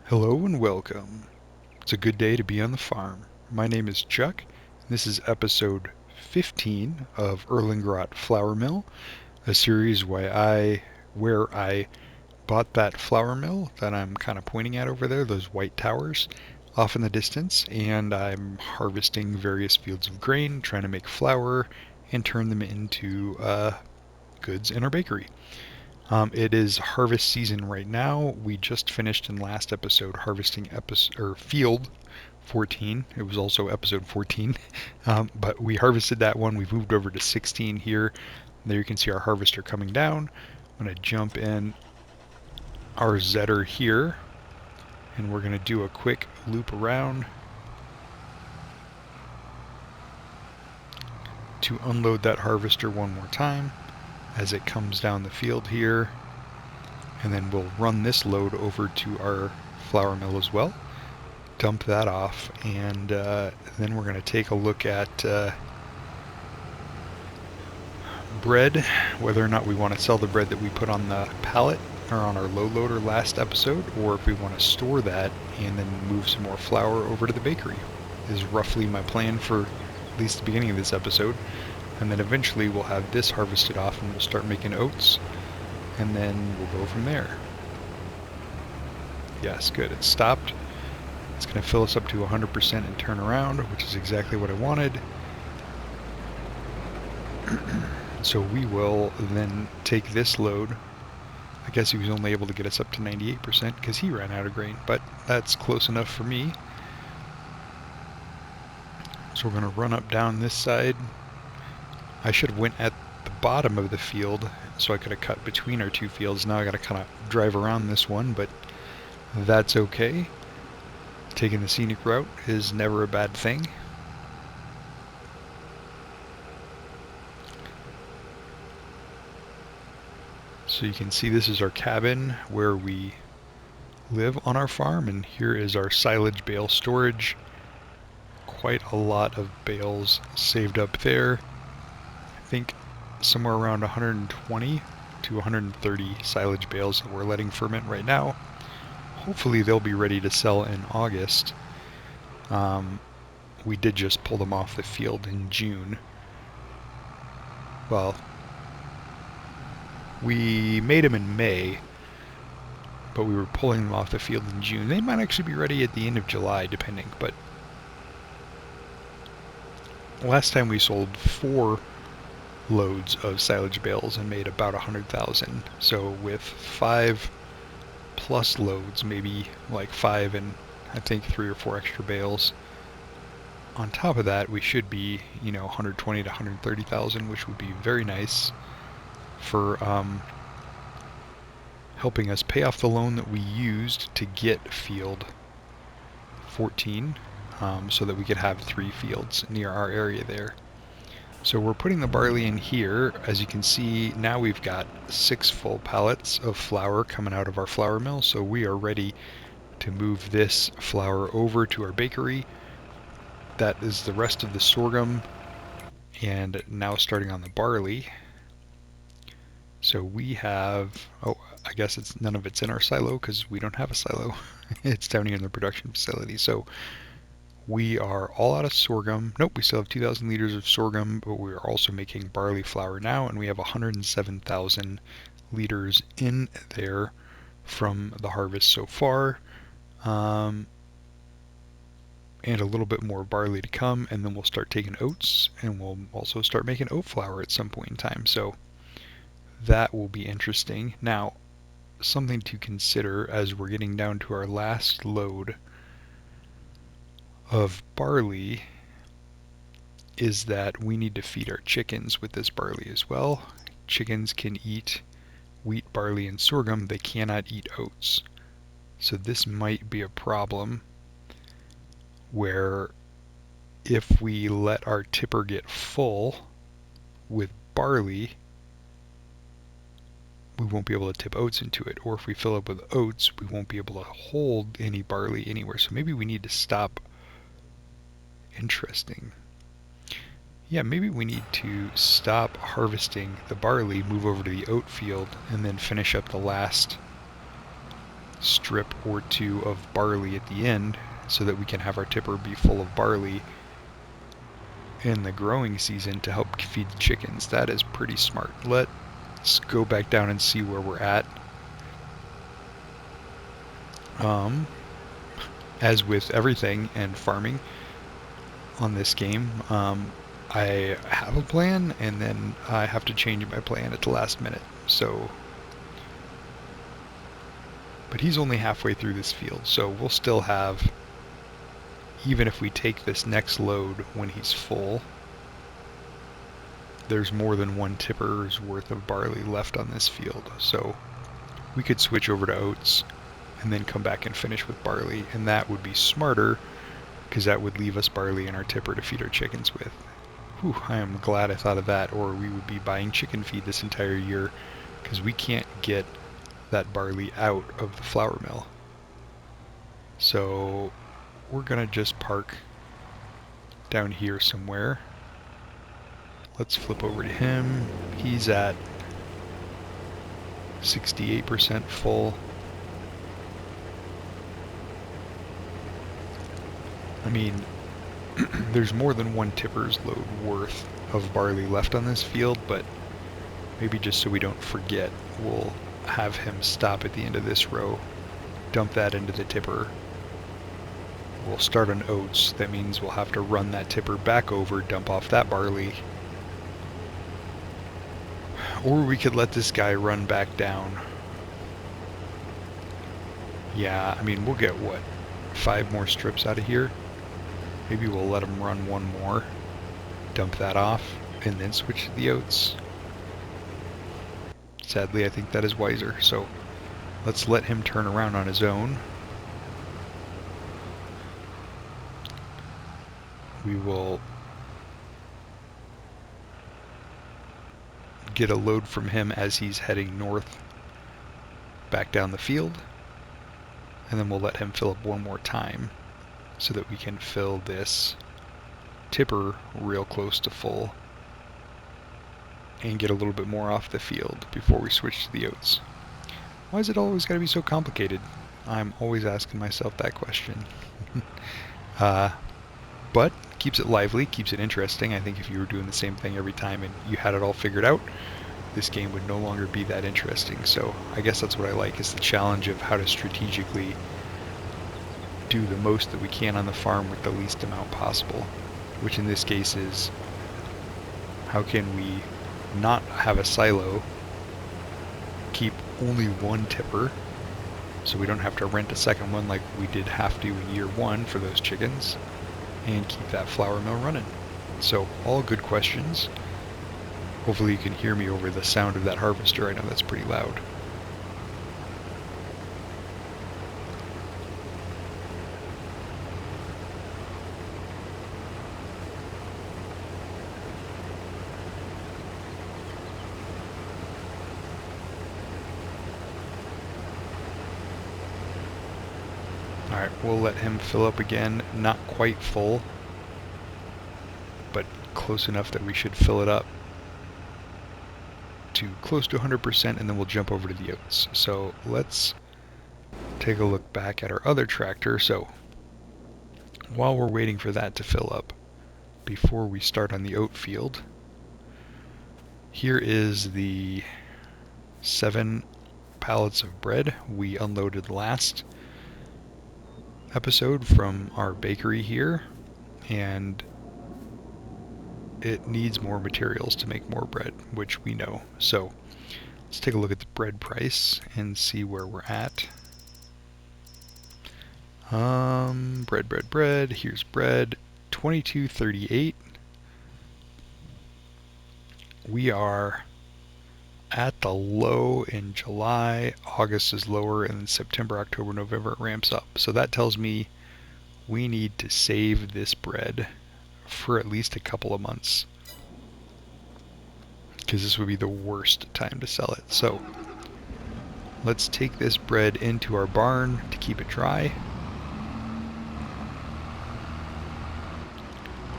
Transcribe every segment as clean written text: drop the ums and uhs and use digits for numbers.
Hello and welcome. It's a good day to be on the farm. My name is Chuck. And this is episode 15 of Erlengrat Flour Mill, a series where I bought that flour mill that I'm kind of pointing at over there, those white towers off in the distance, and I'm harvesting various fields of grain, trying to make flour and turn them into goods in our bakery. It is harvest season right now. We just finished in last episode harvesting field 14. It was also episode 14, but we harvested that one. We've moved over to 16 here. There you can see our harvester coming down. I'm going to jump in our zetter here, and we're going to do a quick loop around to unload that harvester one more time as it comes down the field here. And then we'll run this load over to our flour mill as well, dump that off, and then we're going to take a look at bread, whether or not we want to sell the bread that we put on the pallet or on our low loader last episode, or if we want to store that and then move some more flour over to the bakery. Is roughly my plan for at least the beginning of this episode. And then eventually we'll have this harvested off and we'll start making oats, and then we'll go from there. Yes, good. It stopped. It's going to fill us up to 100% and turn around, which is exactly what I wanted. So we will then take this load. I guess he was only able to get us up to 98% because he ran out of grain, but that's close enough for me. So we're going to run up down this side. I should have went at the bottom of the field so I could have cut between our two fields. Now I got to kind of drive around this one, but that's okay. Taking the scenic route is never a bad thing. So you can see this is our cabin where we live on our farm, and here is our silage bale storage. Quite a lot of bales saved up there. I think somewhere around 120 to 130 silage bales that we're letting ferment right now. Hopefully they'll be ready to sell in August. We did just pull them off the field in June. Well, we made them in May, but we were pulling them off the field in June. They might actually be ready at the end of July, depending, but last time we sold 4 loads of silage bales and made about 100,000. So with 5 plus loads, maybe like 5 and I think 3 or 4 extra bales on top of that, we should be, 120 to 130,000, which would be very nice for helping us pay off the loan that we used to get field 14, so that we could have 3 fields near our area there. So we're putting the barley in here. As you can see, now we've got 6 full pallets of flour coming out of our flour mill, so we are ready to move this flour over to our bakery. That is the rest of the sorghum, and now starting on the barley. So we have, I guess none of it's in our silo because we don't have a silo. It's down here in the production facility. So we are all out of sorghum. Nope, we still have 2,000 liters of sorghum, but we are also making barley flour now, and we have 107,000 liters in there from the harvest so far. And a little bit more barley to come, and then we'll start taking oats, and we'll also start making oat flour at some point in time. So that will be interesting. Now, something to consider as we're getting down to our last load of barley is that we need to feed our chickens with this barley as well. Chickens can eat wheat, barley, and sorghum. They cannot eat oats. So this might be a problem where if we let our tipper get full with barley, we won't be able to tip oats into it. Or if we fill up with oats, we won't be able to hold any barley anywhere. So maybe we need to stop. Interesting. Yeah, maybe we need to stop harvesting the barley, move over to the oat field, and then finish up the last strip or two of barley at the end so that we can have our tipper be full of barley in the growing season to help feed the chickens. That is pretty smart. Let's go back down and see where we're at. As with everything and farming on this game, I have a plan and then I have to change my plan at the last minute. So, but he's only halfway through this field, so we'll still have, even if we take this next load when he's full, there's more than one tipper's worth of barley left on this field. So we could switch over to oats and then come back and finish with barley, and that would be smarter because that would leave us barley in our tipper to feed our chickens with. Whew, I am glad I thought of that, or we would be buying chicken feed this entire year because we can't get that barley out of the flour mill. So we're gonna just park down here somewhere. Let's flip over to him. He's at 68% full. I mean, there's more than one tipper's load worth of barley left on this field, but maybe just so we don't forget, we'll have him stop at the end of this row, dump that into the tipper. We'll start on oats. That means we'll have to run that tipper back over, dump off that barley. Or we could let this guy run back down. Yeah, I mean, we'll get, what, 5 more strips out of here? Maybe we'll let him run one more, dump that off, and then switch to the oats. Sadly, I think that is wiser, so let's let him turn around on his own. We will get a load from him as he's heading north back down the field, and then we'll let him fill up one more time so that we can fill this tipper real close to full and get a little bit more off the field before we switch to the oats. Why is it always got to be so complicated? I'm always asking myself that question. But keeps it lively, keeps it interesting. I think if you were doing the same thing every time and you had it all figured out, this game would no longer be that interesting. So I guess that's what I like, is the challenge of how to strategically do the most that we can on the farm with the least amount possible, which in this case is, how can we not have a silo, keep only one tipper so we don't have to rent a second one like we did have to in year 1 for those chickens, and keep that flour mill running. So all good questions. Hopefully you can hear me over the sound of that harvester. I know that's pretty loud. Alright, we'll let him fill up again. Not quite full, but close enough that we should fill it up to close to 100%, and then we'll jump over to the oats. So let's take a look back at our other tractor. So while we're waiting for that to fill up before we start on the oat field, here is the 7 pallets of bread we unloaded last episode from our bakery here, and it needs more materials to make more bread, which we know. So let's take a look at the bread price and see where we're at. Bread. Here's bread. $22.38. We are at the low in July. August is lower, and then September, October, November it ramps up. So that tells me we need to save this bread for at least a couple of months, because this would be the worst time to sell it. So let's take this bread into our barn to keep it dry,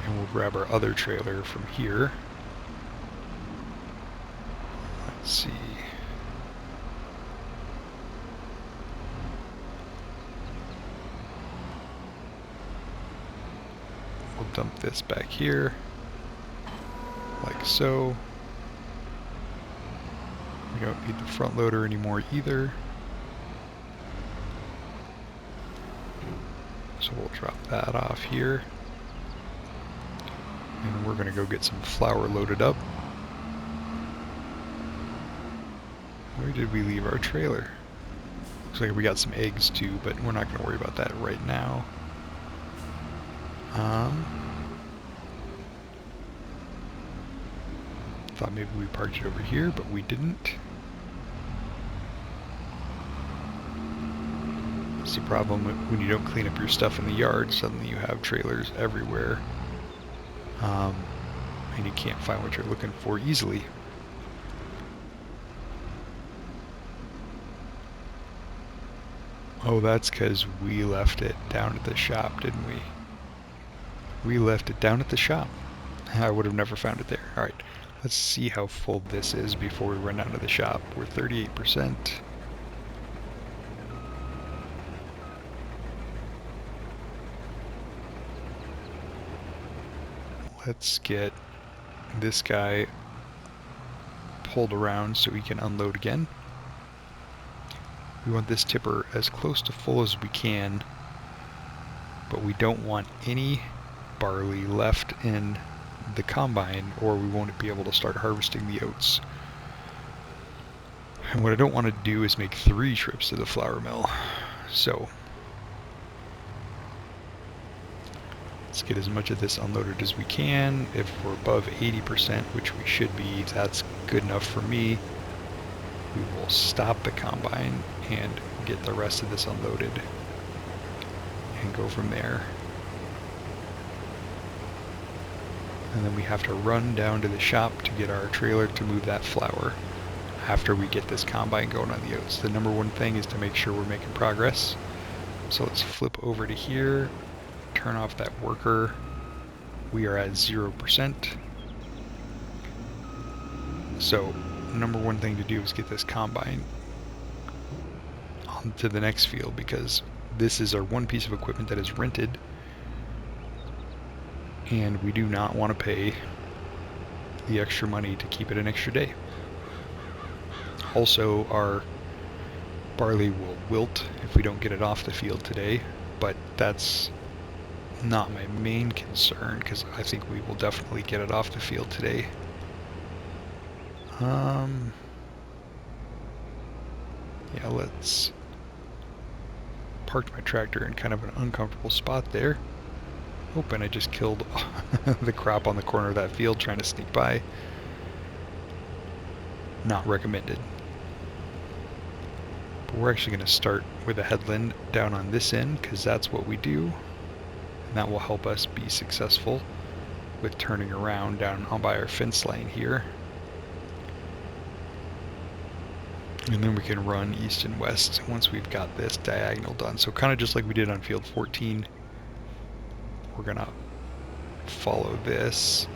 and we'll grab our other trailer from here. Let's see. dump this back here, like so. We don't need the front loader anymore either. So we'll drop that off here. And we're gonna go get some flour loaded up. Where did we leave our trailer? Looks like we got some eggs too, but we're not gonna worry about that right now. Thought maybe we parked it over here, but we didn't. It's the problem when you don't clean up your stuff in the yard. Suddenly you have trailers everywhere, and you can't find what you're looking for easily. Oh, that's because we left it down at the shop, didn't we? We left it down at the shop. I would have never found it there. Alright, let's see how full this is before we run down to the shop. We're 38%. Let's get this guy pulled around so he can unload again. We want this tipper as close to full as we can, but we don't want any barley left in the combine or we won't be able to start harvesting the oats. And what I don't want to do is make 3 trips to the flour mill. So let's get as much of this unloaded as we can. If we're above 80%, which we should be, that's good enough for me. We will stop the combine and get the rest of this unloaded and go from there. And then we have to run down to the shop to get our trailer to move that flour after we get this combine going on the oats. The number one thing is to make sure we're making progress. So let's flip over to here, turn off that worker. We are at 0%. So number one thing to do is get this combine onto the next field, because this is our one piece of equipment that is rented and we do not want to pay the extra money to keep it an extra day. Also, our barley will wilt if we don't get it off the field today, but that's not my main concern because I think we will definitely get it off the field today. Yeah, let's park my tractor in kind of an uncomfortable spot there. Oh, and I just killed the crop on the corner of that field trying to sneak by. Not recommended. But we're actually going to start with a headland down on this end because that's what we do. And that will help us be successful with turning around down on by our fence line here. And then we can run east and west once we've got this diagonal done. So kind of just like we did on field 14, we're gonna follow this.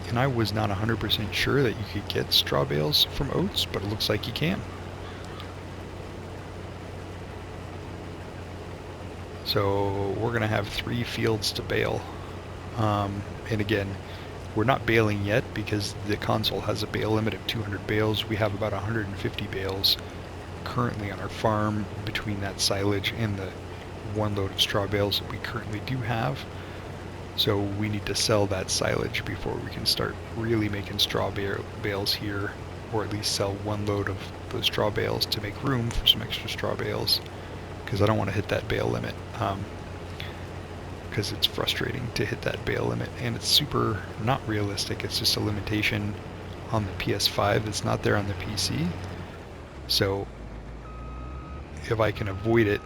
And I was not 100% sure that you could get straw bales from oats, but it looks like you can. So we're going to have 3 fields to bale. And again, we're not baling yet because the console has a bale limit of 200 bales. We have about 150 bales currently on our farm between that silage and the 1 load of straw bales that we currently do have. So we need to sell that silage before we can start really making straw bales here, or at least sell 1 load of those straw bales to make room for some extra straw bales, because I don't want to hit that bale limit, because it's frustrating to hit that bale limit, and it's super not realistic. It's just a limitation on the PS5 that's not there on the PC. So if I can avoid it,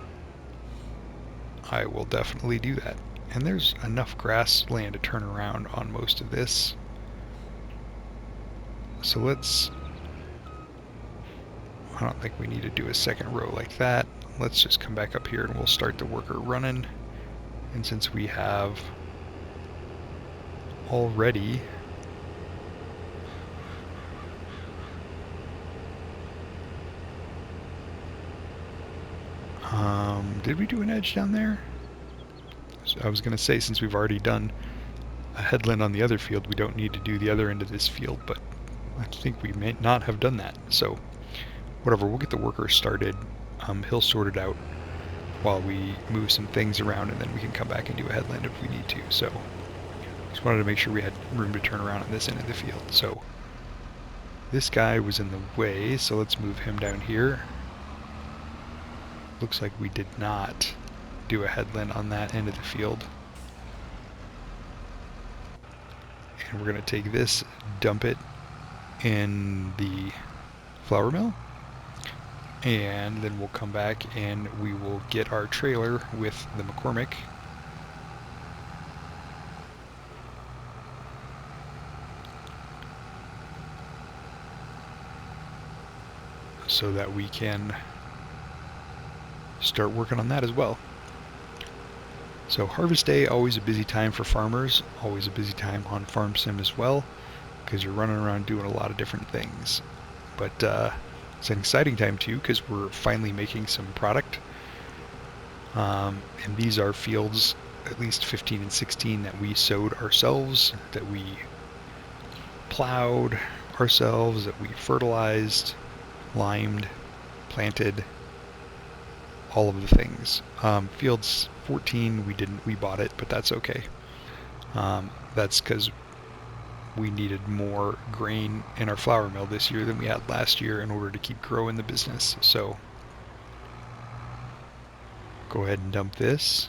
I will definitely do that. And there's enough grassland to turn around on most of this. So let's, I don't think we need to do a second row like that. Let's just come back up here and we'll start the worker running. And since we have already Did we do an edge down there? So I was going to say, since we've already done a headland on the other field, we don't need to do the other end of this field, but I think we may not have done that. So whatever, we'll get the worker started. He'll sort it out while we move some things around, and then we can come back and do a headland if we need to. So just wanted to make sure we had room to turn around on this end of the field. So this guy was in the way, so let's move him down here. Looks like we did not do a headland on that end of the field. And we're going to take this, dump it in the flour mill, and then we'll come back and we will get our trailer with the McCormick. So that we can start working on that as well. So harvest day, always a busy time for farmers, always a busy time on Farm Sim as well, because you're running around doing a lot of different things. But it's an exciting time too, because we're finally making some product. And these are fields, at least 15 and 16, that we sowed ourselves, that we plowed ourselves, that we fertilized, limed, planted, all of the things. Fields 14, we bought it, but that's okay. That's because we needed more grain in our flour mill this year than we had last year in order to keep growing the business. So go ahead and dump this.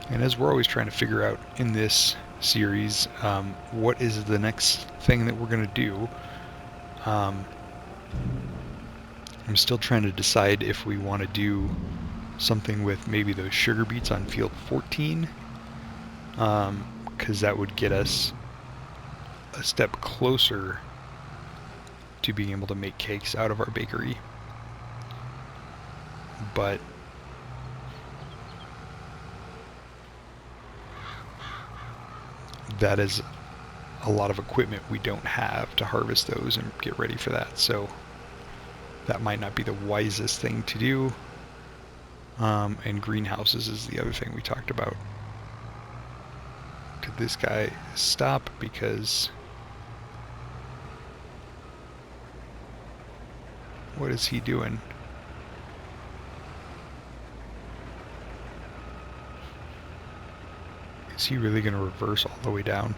And as we're always trying to figure out in this series, what is the next thing that we're going to do, I'm still trying to decide if we want to do something with maybe those sugar beets on field 14, because that would get us a step closer to being able to make cakes out of our bakery. But that is a lot of equipment we don't have to harvest those and get ready for that, so that might not be the wisest thing to do. And greenhouses is the other thing we talked about. Could this guy stop? Because what is he doing? Is he really going to reverse all the way down?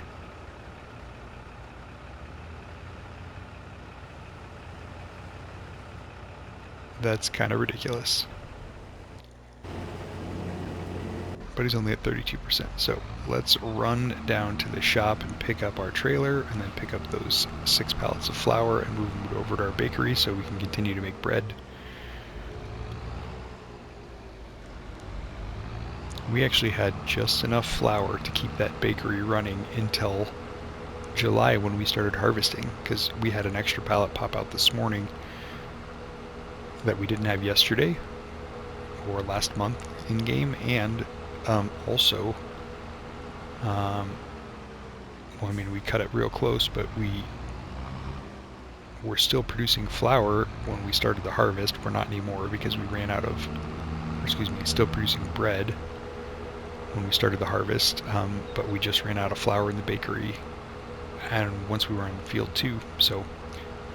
That's kind of ridiculous. But he's only at 32%. So let's run down to the shop and pick up our trailer, and then pick up those 6 pallets of flour and move them over to our bakery so we can continue to make bread. We actually had just enough flour to keep that bakery running until July when we started harvesting, because we had an extra pallet pop out this morning that we didn't have yesterday or last month in game, and also, well, I mean, we cut it real close, but we were still producing flour when we started the harvest. We're not anymore because we ran out of, still producing bread when we started the harvest, but we just ran out of flour in the bakery, and once we were in the field too, so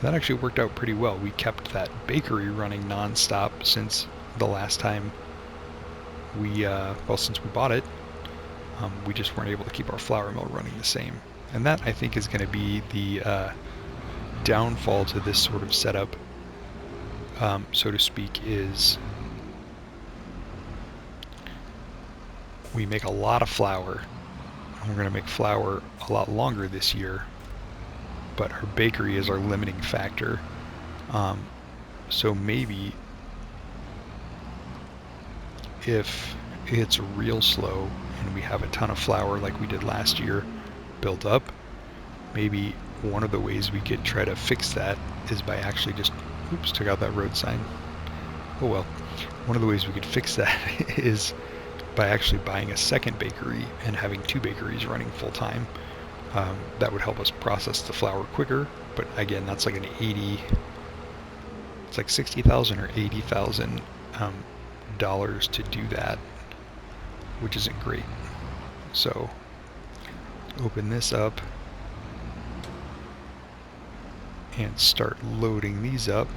that actually worked out pretty well. We kept that bakery running non-stop since the last time we, since we bought it. We just weren't able to keep our flour mill running the same, and that I think is going to be the downfall to this sort of setup, so to speak, is we make a lot of flour, and we're going to make flour a lot longer this year, but our bakery is our limiting factor. So maybe if it's real slow and we have a ton of flour like we did last year built up, maybe one of the ways we could try to fix that is by actually just, oops, took out that road sign, Oh well. One of the ways we could fix that is by actually buying a second bakery and having two bakeries running full time. That would help us process the flour quicker, but again, that's like it's like 60,000 or 80,000 dollars to do that, which isn't great. So open this up and start loading these up.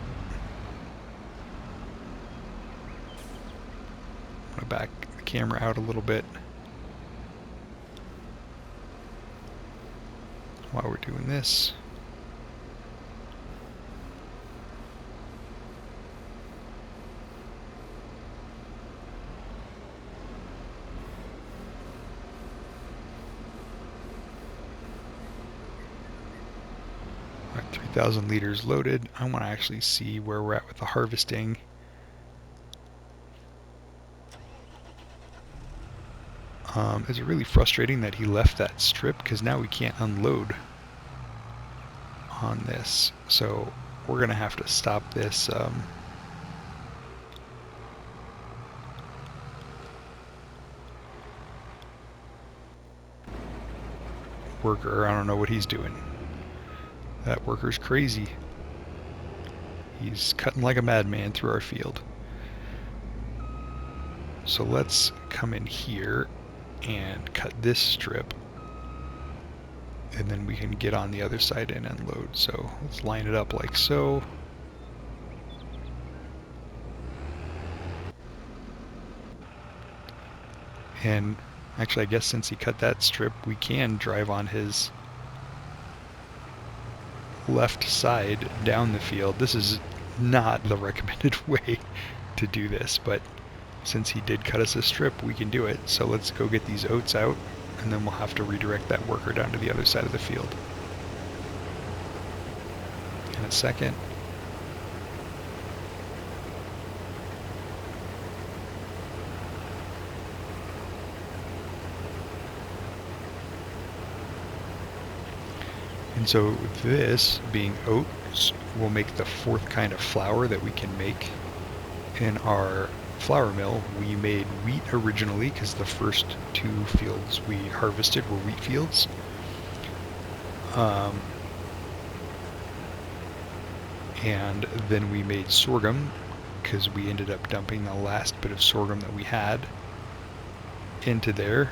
I'm going to back the camera out a little bit while we're doing this. All right, 3,000 liters loaded. I want to actually see where we're at with the harvesting. Is it really frustrating that he left that strip? Because now we can't unload on this. So we're going to have to stop this. Worker, I don't know what he's doing. That worker's crazy. He's cutting like a madman through our field. So let's come in here and cut this strip, and then we can get on the other side and unload. So let's line it up like so. And actually, I guess since he cut that strip, we can drive on his left side down the field. This is not the recommended way to do this, but since he did cut us a strip, we can do it. So let's go get these oats out, and then we'll have to redirect that worker down to the other side of the field in a second. And so this, being oats, will make the fourth kind of flour that we can make in our flour mill. We made wheat originally because the first two fields we harvested were wheat fields. And then we made sorghum because we ended up dumping the last bit of sorghum that we had into there.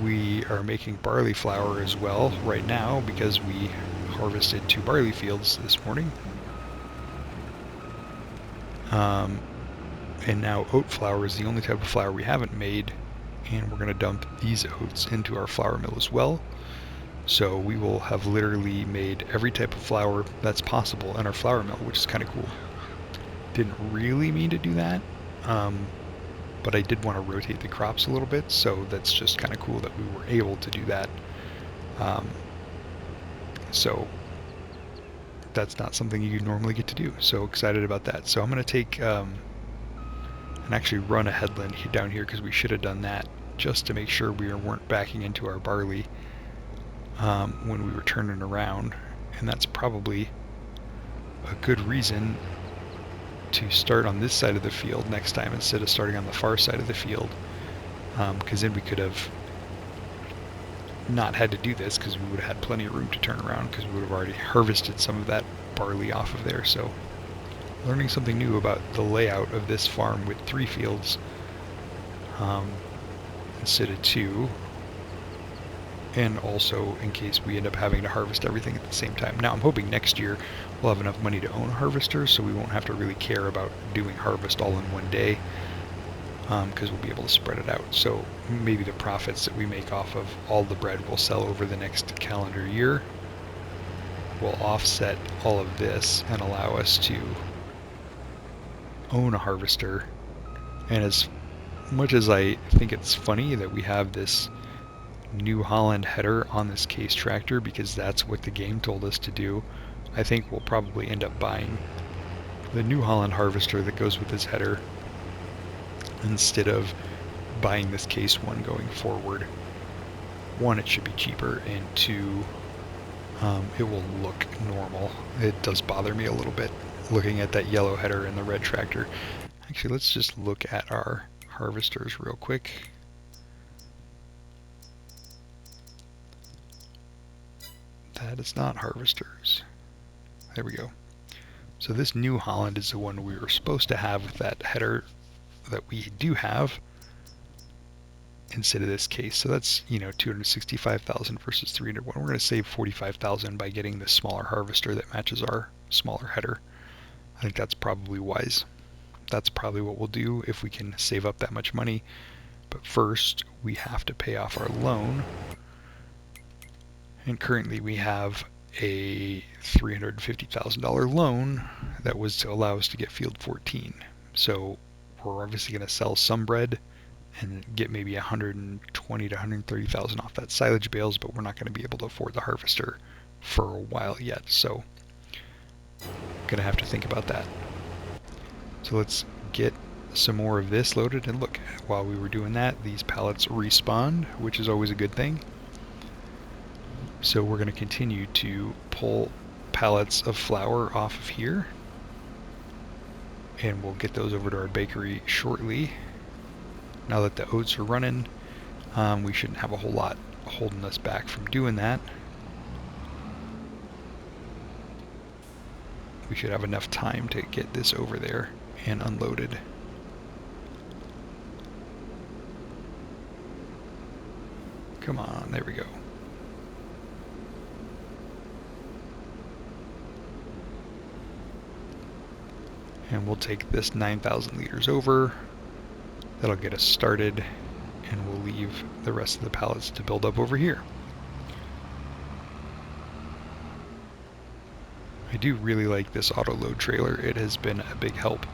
We are making barley flour as well right now because we harvested 2 barley fields this morning. And now oat flour is the only type of flour we haven't made, and we're going to dump these oats into our flour mill as well. So we will have literally made every type of flour that's possible in our flour mill, which is kind of cool. Didn't really mean to do that, but I did want to rotate the crops a little bit, so that's just kind of cool that we were able to do that. So that's not something you normally get to do, so excited about that. So I'm going to take and actually run a headland down here because we should have done that just to make sure we weren't backing into our barley when we were turning around, and that's probably a good reason to start on this side of the field next time instead of starting on the far side of the field, because then we could have not had to do this because we would have had plenty of room to turn around because we would have already harvested some of that barley off of there. So learning something new about the layout of this farm with 3 fields instead of 2, and also in case we end up having to harvest everything at the same time. Now I'm hoping next year we'll have enough money to own a harvester, so we won't have to really care about doing harvest all in one day, because we'll be able to spread it out. So maybe the profits that we make off of all the bread we'll sell over the next calendar year will offset all of this and allow us to own a harvester. And as much as I think it's funny that we have this New Holland header on this case tractor because that's what the game told us to do, I think we'll probably end up buying the New Holland harvester that goes with this header instead of buying this case one going forward. 1, it should be cheaper, and 2, it will look normal. It does bother me a little bit looking at that yellow header and the red tractor. Actually, let's just look at our harvesters real quick. That is not harvesters. There we go. So this New Holland is the one we were supposed to have with that header that we do have instead of this case. So that's, 265,000 versus 301. We're going to save 45,000 by getting this smaller harvester that matches our smaller header. I think that's probably wise. That's probably what we'll do if we can save up that much money. But first, we have to pay off our loan. And currently we have a $350,000 loan that was to allow us to get field 14. So we're obviously going to sell some bread and get maybe 120 to 130,000 off that silage bales, but we're not going to be able to afford the harvester for a while yet. So going to have to think about that. So let's get some more of this loaded, and look, while we were doing that, these pallets respawned, which is always a good thing. So we're going to continue to pull pallets of flour off of here, and we'll get those over to our bakery shortly. Now that the oats are running, we shouldn't have a whole lot holding us back from doing that. We should have enough time to get this over there and unloaded. Come on, there we go. And we'll take this 9,000 liters over. That'll get us started, and we'll leave the rest of the pallets to build up over here. I do really like this auto load trailer. It has been a big help,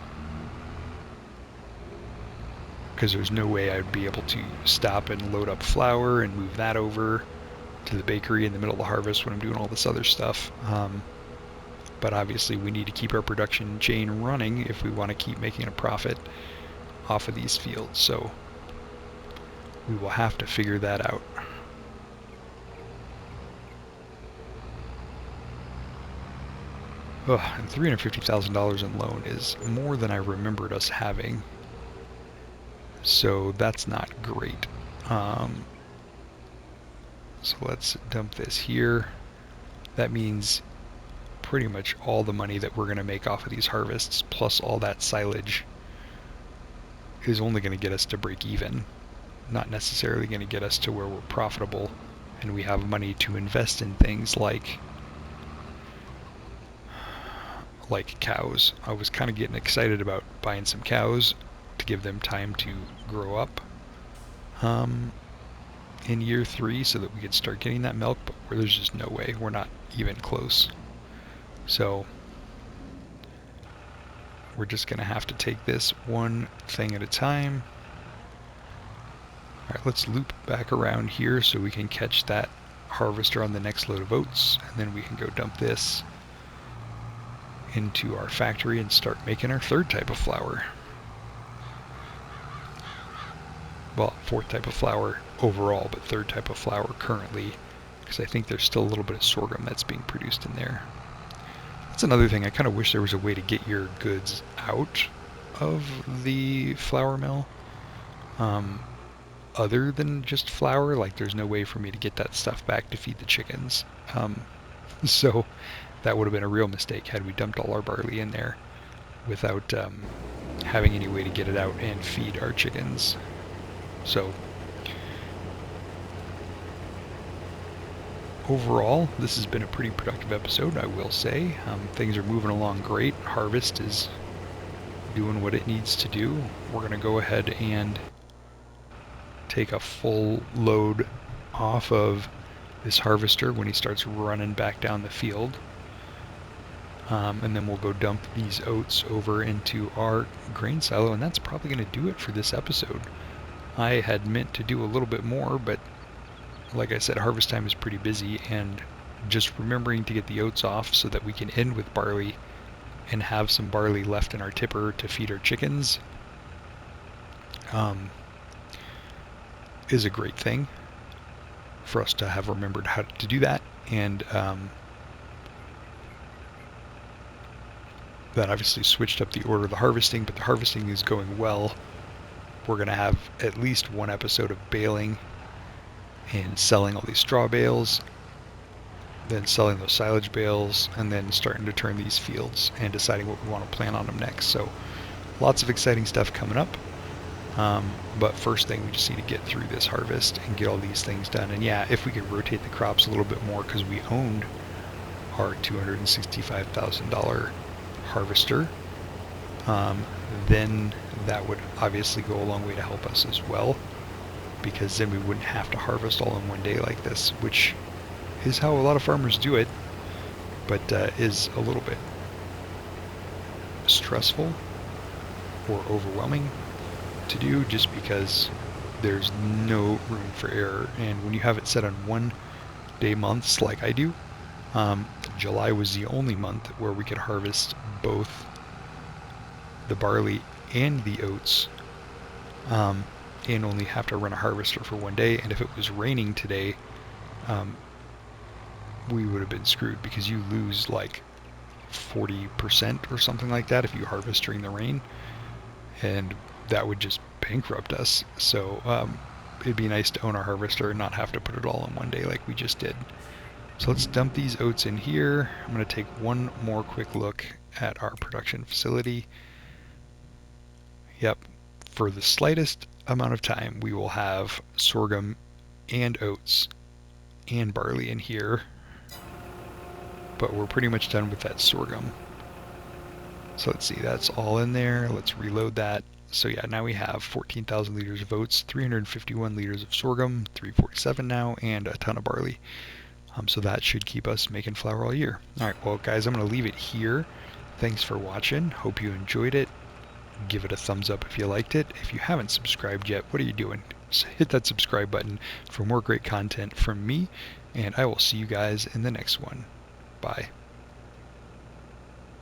because there's no way I'd be able to stop and load up flour and move that over to the bakery in the middle of the harvest when I'm doing all this other stuff. But obviously we need to keep our production chain running if we want to keep making a profit off of these fields. So we will have to figure that out. Ugh, and $350,000 in loan is more than I remembered us having. So that's not great. So let's dump this here. That means pretty much all the money that we're going to make off of these harvests, plus all that silage, is only going to get us to break even. Not necessarily going to get us to where we're profitable and we have money to invest in things like cows. I was kind of getting excited about buying some cows to give them time to grow up in year 3 so that we could start getting that milk, but there's just no way. We're not even close. So we're just going to have to take this one thing at a time. Alright, let's loop back around here so we can catch that harvester on the next load of oats, and then we can go dump this into our factory and start making our third type of flour. Well, fourth type of flour overall, but third type of flour currently, because I think there's still a little bit of sorghum that's being produced in there. That's another thing. I kind of wish there was a way to get your goods out of the flour mill other than just flour. Like, there's no way for me to get that stuff back to feed the chickens. So that would have been a real mistake had we dumped all our barley in there without having any way to get it out and feed our chickens. So overall, this has been a pretty productive episode, I will say. Things are moving along great. Harvest is doing what it needs to do. We're going to go ahead and take a full load off of this harvester when he starts running back down the field. And then we'll go dump these oats over into our grain silo, and that's probably going to do it for this episode. I had meant to do a little bit more, but like I said, harvest time is pretty busy, and just remembering to get the oats off so that we can end with barley and have some barley left in our tipper to feed our chickens is a great thing for us to have remembered how to do that. And That obviously switched up the order of the harvesting, but the harvesting is going well. We're going to have at least one episode of baling and selling all these straw bales, then selling those silage bales, and then starting to turn these fields and deciding what we want to plant on them next. So lots of exciting stuff coming up. But first thing, we just need to get through this harvest and get all these things done. And yeah, if we could rotate the crops a little bit more, because we owned our $265,000 harvester, then that would obviously go a long way to help us as well, because then we wouldn't have to harvest all in one day like this, which is how a lot of farmers do it, but is a little bit stressful or overwhelming to do, just because there's no room for error. And when you have it set on 1 day months like I do, July was the only month where we could harvest both the barley and the oats, and only have to run a harvester for 1 day. And if it was raining today, we would have been screwed, because you lose like 40% or something like that if you harvest during the rain, and that would just bankrupt us. So it'd be nice to own our harvester and not have to put it all in 1 day like we just did. So let's dump these oats in here. I'm going to take one more quick look at our production facility. Yep, for the slightest amount of time we will have sorghum and oats and barley in here, but we're pretty much done with that sorghum. So let's see, that's all in there. Let's reload that. So yeah, now we have 14,000 liters of oats, 351 liters of sorghum, 347 now, and a ton of barley. So that should keep us making flour all year. All right, well guys, I'm going to leave it here. Thanks for watching. Hope you enjoyed it. Give it a thumbs up if you liked it. If you haven't subscribed yet, what are you doing? Just hit that subscribe button for more great content from me, and I will see you guys in the next one. Bye.